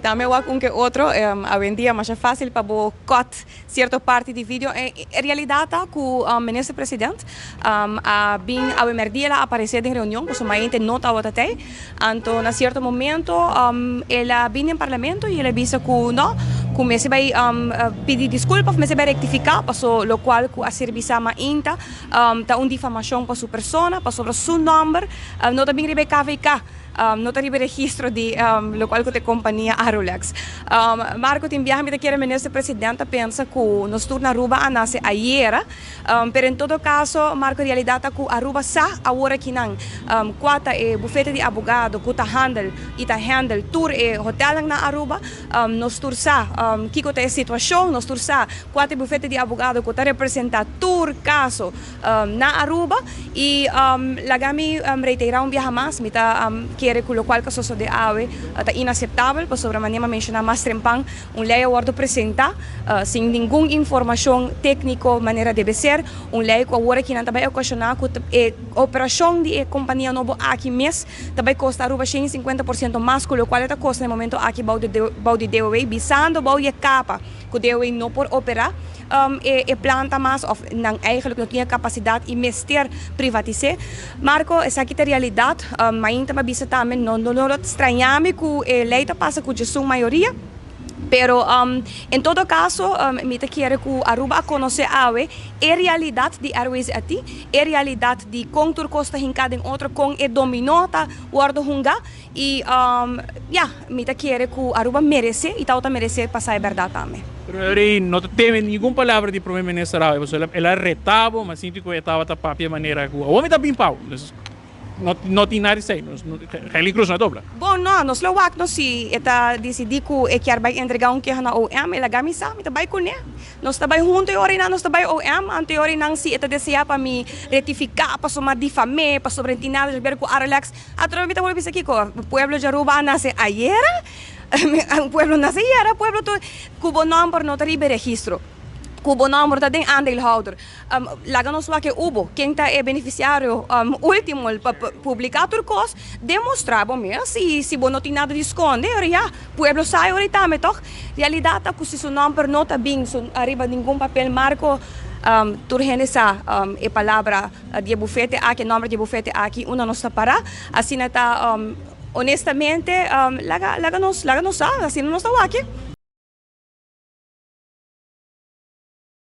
também com que outro, hoje em dia, mais fácil para cut certa parte de vídeo. Em realidade, com o ministro-presidente, a merdia lá aparecer em reunião, porque a gente nota o até. Então, na certo momento, ele vem em parlamento e ele disse que não, que se vai pedir desculpas, mas se vai rectificar, para o qual a serviço ma inta, tá uma difamação para sua persona, para sobre seu nome, não também ribe KVK. Não tem registro de local que tem companhia Arulex. Marco tem viagem que o ministro-presidente pensa que nós turna Aruba a nascer ayer, pero em todo caso, Marco realidade que Aruba sa agora que não, quata é bufete de advogado, que handle tour é hotel na Aruba, nós tur sa que tem situação, nós tur sa quata bufete de advogado que representa tour caso na Aruba e lagami reiterar viaje mais, quiere con lo cual que eso de AVE está inaceptable, pues sobre mañana mencionar más trempang, lei ahora presenta sin ninguna información técnica manera debe ser, lei que ahora que não vai ocasionar que a operação de companhia novo aqui mês também custa Aruba 50% mais, com o qual está custa no momento aqui balde DOE, bisando balde capa que DOE não por operar. Planta mais, of não eigenlijk não tinha capacidade de investir, privatizar. Marco, essa aqui é a realidade, mas ainda bisa também não estranhamos que a lei passa com a sua maioria. Pero em todo caso, me quero que Aruba conheça a realidade de Airways aqui, a realidade de contour costa hincada em outro com e dominota guarda hunga e me quero que Aruba merece e tal merece passar a verdade também. Pero no teme nenhuma palavra de primeiro-ministro Aruba, ela retava, mas sinto que estava da própria maneira que o homem está bem pau. Não tem nada a dizer, Heli Cruz não é dobra. Bom, não, nós lo wak no si eta decidi que quer vai entregar que na OM, ela gamisa, mita vai com né. Nós também junto e ori na nós também OM, ante ori nang si eta deseja para me retificar, para somar difamar, para sobreentinar, de ver com Arlex. Atrás mita volvi aqui com o pueblo de Aruba nasce ayer. O pueblo nasce ayer, o pueblo to cubo number não tem registro. Cubo number da den aandeelhouder. Laganos lá que hubo, quem está é beneficiário último para publicar turcos, demonstrava mesmo se não tem nada de esconder, já, pueblo sai ahorita, mas toch, realidade que se seu number não está bem, arriba nenhum papel marco, turgene sa a palavra de bufete aqui, nome de bufete aqui, uma não está para, assim está honestamente, laganos, assim não está aqui.